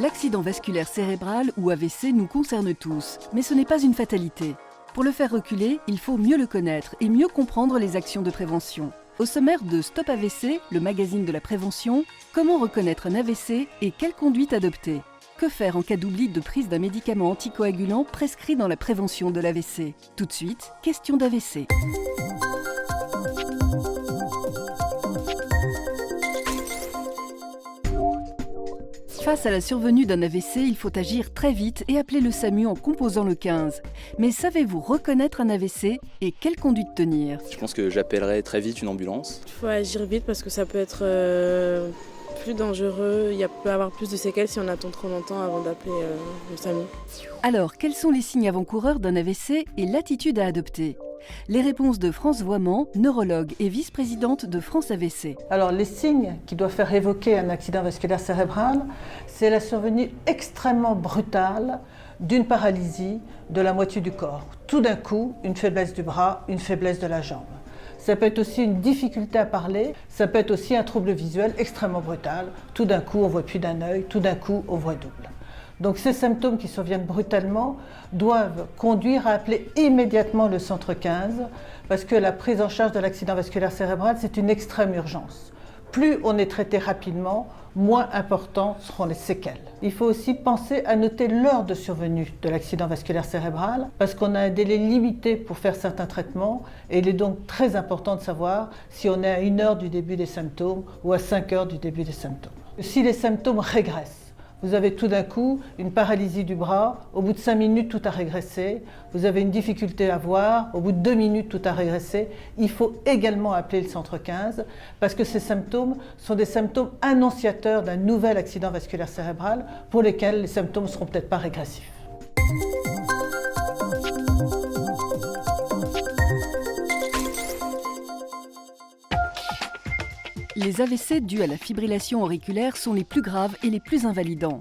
L'accident vasculaire cérébral ou AVC nous concerne tous, mais ce n'est pas une fatalité. Pour le faire reculer, il faut mieux le connaître et mieux comprendre les actions de prévention. Au sommaire de Stop AVC, le magazine de la prévention, comment reconnaître un AVC et quelle conduite adopter? Que faire en cas d'oubli de prise d'un médicament anticoagulant prescrit dans la prévention de l'AVC? Tout de suite, question d'AVC. Face à la survenue d'un AVC, il faut agir très vite et appeler le SAMU en composant le 15. Mais savez-vous reconnaître un AVC et quelle conduite tenir? Je pense que j'appellerai très vite une ambulance. Il faut agir vite parce que ça peut être plus dangereux. Il peut y avoir plus de séquelles si on attend trop longtemps avant d'appeler le SAMU. Alors, quels sont les signes avant-coureurs d'un AVC et l'attitude à adopter? Les réponses de France Voiman, neurologue et vice-présidente de France AVC. Alors les signes qui doivent faire évoquer un accident vasculaire cérébral, c'est la survenue extrêmement brutale d'une paralysie de la moitié du corps. Tout d'un coup, une faiblesse du bras, une faiblesse de la jambe. Ça peut être aussi une difficulté à parler, ça peut être aussi un trouble visuel extrêmement brutal. Tout d'un coup, on voit plus d'un œil, tout d'un coup, on voit double. Donc ces symptômes qui surviennent brutalement doivent conduire à appeler immédiatement le centre 15 parce que la prise en charge de l'accident vasculaire cérébral, c'est une extrême urgence. Plus on est traité rapidement, moins importantes seront les séquelles. Il faut aussi penser à noter l'heure de survenue de l'accident vasculaire cérébral parce qu'on a un délai limité pour faire certains traitements et il est donc très important de savoir si on est à 1 heure du début des symptômes ou à 5 heures du début des symptômes. Si les symptômes régressent, vous avez tout d'un coup une paralysie du bras, au bout de 5 minutes tout a régressé, vous avez une difficulté à voir, au bout de 2 minutes tout a régressé, il faut également appeler le centre 15 parce que ces symptômes sont des symptômes annonciateurs d'un nouvel accident vasculaire cérébral pour lesquels les symptômes ne seront peut-être pas régressifs. Les AVC dus à la fibrillation auriculaire sont les plus graves et les plus invalidants.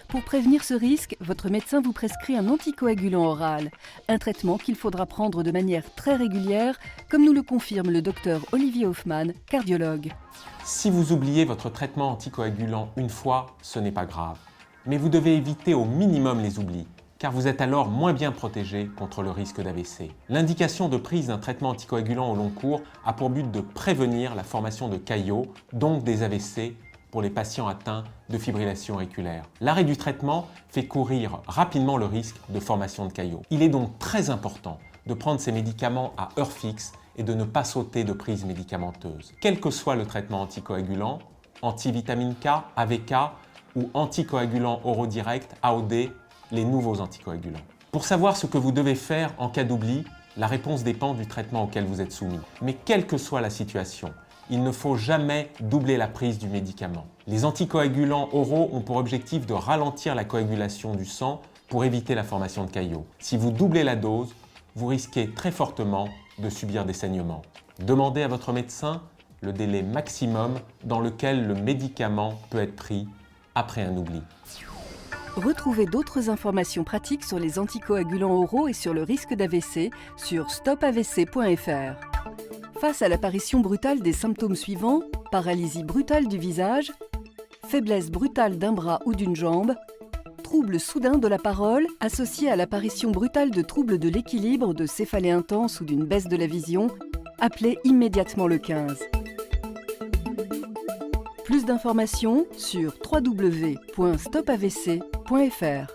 Pour prévenir ce risque, votre médecin vous prescrit un anticoagulant oral, un traitement qu'il faudra prendre de manière très régulière, comme nous le confirme le docteur Olivier Hoffmann, cardiologue. Si vous oubliez votre traitement anticoagulant une fois, ce n'est pas grave. Mais vous devez éviter au minimum les oublis, car vous êtes alors moins bien protégé contre le risque d'AVC. L'indication de prise d'un traitement anticoagulant au long cours a pour but de prévenir la formation de caillots, donc des AVC, pour les patients atteints de fibrillation auriculaire. L'arrêt du traitement fait courir rapidement le risque de formation de caillots. Il est donc très important de prendre ces médicaments à heure fixe et de ne pas sauter de prise médicamenteuse. Quel que soit le traitement anticoagulant, antivitamine K, AVK ou anticoagulant oraux direct, AOD, les nouveaux anticoagulants. Pour savoir ce que vous devez faire en cas d'oubli, la réponse dépend du traitement auquel vous êtes soumis. Mais quelle que soit la situation, il ne faut jamais doubler la prise du médicament. Les anticoagulants oraux ont pour objectif de ralentir la coagulation du sang pour éviter la formation de caillots. Si vous doublez la dose, vous risquez très fortement de subir des saignements. Demandez à votre médecin le délai maximum dans lequel le médicament peut être pris après un oubli. Retrouvez d'autres informations pratiques sur les anticoagulants oraux et sur le risque d'AVC sur stopavc.fr. Face à l'apparition brutale des symptômes suivants, paralysie brutale du visage, faiblesse brutale d'un bras ou d'une jambe, trouble soudain de la parole associé à l'apparition brutale de troubles de l'équilibre, de céphalée intense ou d'une baisse de la vision, appelez immédiatement le 15. Plus d'informations sur www.stopavc.fr.